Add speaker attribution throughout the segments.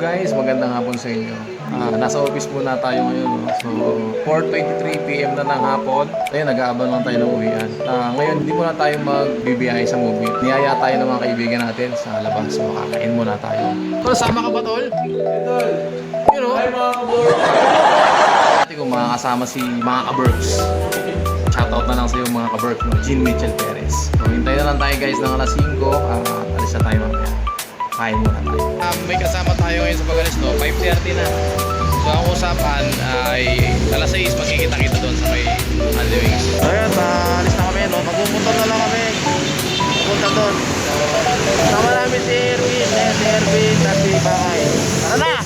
Speaker 1: guys, magandang hapon sa inyo. Nasa office muna tayo ngayon. No? So, 4:23 PM na ng hapon. Ayun, nag-aabang lang tayo ng uwian. Ngayon, hindi muna tayo magbibiyahe sa movie. Niyaya tayo ng mga kaibigan natin sa labas. So, kakain muna tayo. Tol, sama ka ba, Tol? Tol. You know? Hi, mga kaburks. Dati ko makakasama si mga kaburks. Shoutout na lang sa iyo mga kaburk, no? Jean Mitchell Perez. So, hintayin na lang tayo guys ng alas 5. Alis na tayo mamaya. Kain muna tayo. May kasama tayo ngayon sa Pagalis, no? 5:30 na. So ang usapan ay alas 6 magkikita-kita doon sa may Andy Wings. So ayan, alis na kami, no? Magpupunta na lang kami. Pupunta doon. Sama namin si Erwin at si Bakay. Tara na!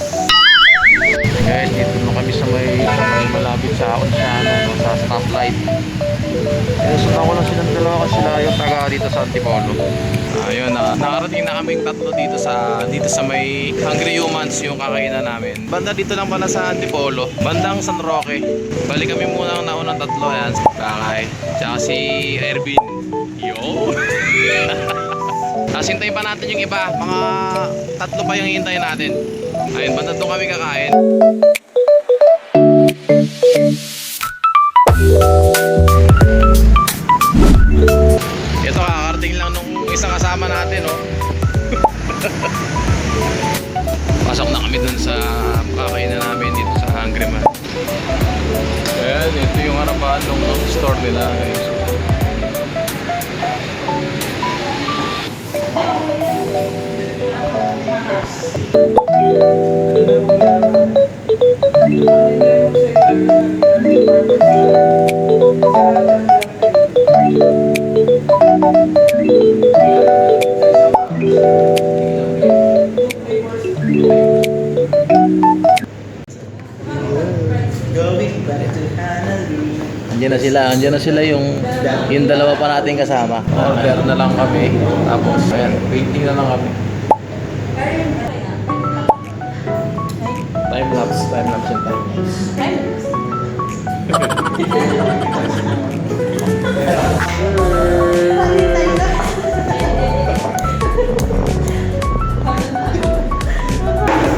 Speaker 1: Guys, dito na kami sa may malapit sa sa stoplight. Sundan ko lang silang dalawa kasi sila yung taga dito sa Antipolo. Ayun, nakarating na kaming tatlo dito sa may Hungry Humans yung kakainan namin. Banda dito lang pala sa Antipolo, bandang San Roque. Balik kami muna ang naunang tatlo, yan. Bakay, tsaka si Erwin. Yo! Tapos hintayin pa natin yung iba, mga tatlo pa yung hintayin natin. Ayun, banda doon kami kakain. Ito, kakarating lang nung isang kasama natin, oh. Pasok na kami dun sa kakainan namin dito sa Hungry Man. Ayan, ito yung harapan ng store nila, guys. Andiyan na sila yung dalawa pa nating kasama. Order na lang kami. Tapos, ayan, waiting na lang kami. Time lapse yung time.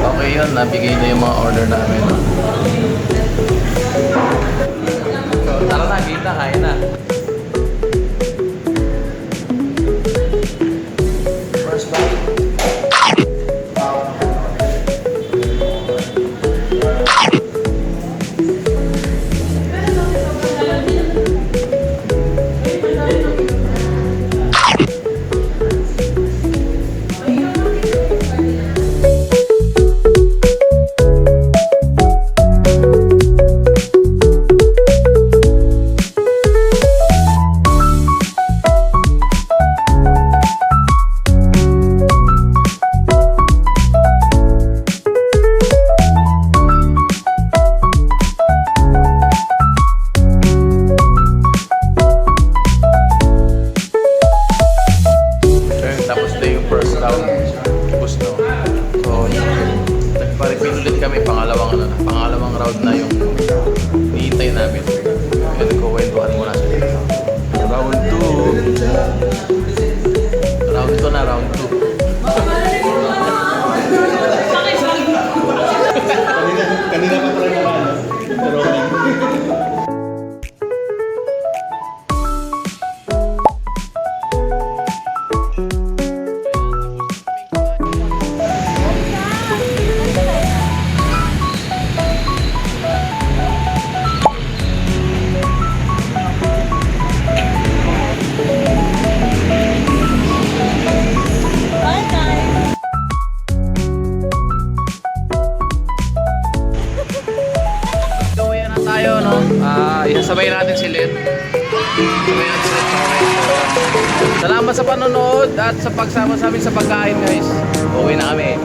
Speaker 1: Okay yun, nabigay na yung mga order namin. Tara na, kita, kain na. First bite. Pangalawang round na yung hihintay namin. Kaya nagkukwentuhan muna sila. Round 2. Round 2 na, round 2. Kanina pa tayo mga isasabay natin si Len. Salamat sa panonood at sa pagsama sa amin sa pagkain, guys. Uwi na kami.